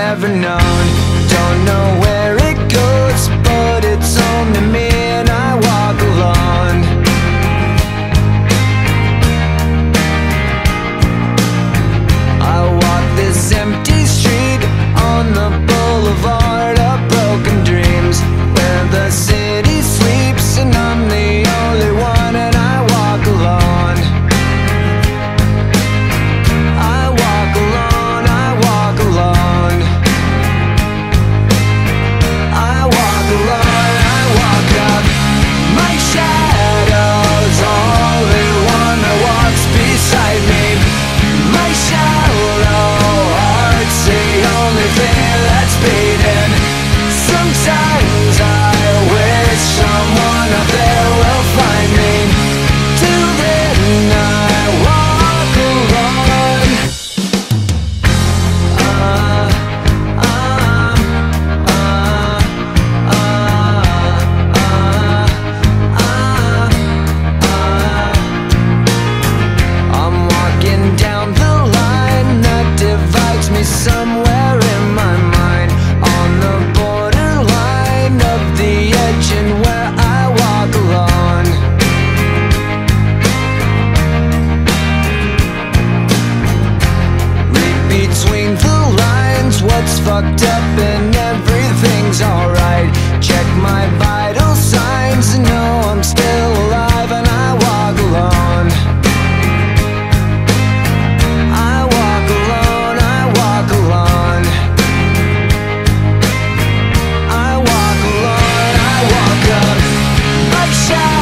never known. Don't know where it goes, but it's home to me, and I walk alone. I walk this empty street on the boulevard of broken dreams, where the city sleeps and I'm the only one, and I walk alone. I walk alone, I walk alone. I walk alone, I walk up. My shadow's only one that walks beside me. My shallow heart's the only thing that's beating. Sometimes I wish someone out there will find me. Till then I walk alone. I'm walking down the line that divides me somewhere in my mind, on the borderline of the edge and where I walk alone. Read between the lines what's fucked up and everything's alright. Check my vital signs and know I'm still alive, and I walk alone. I walk alone, I walk alone. I walk alone, I walk up. My shadow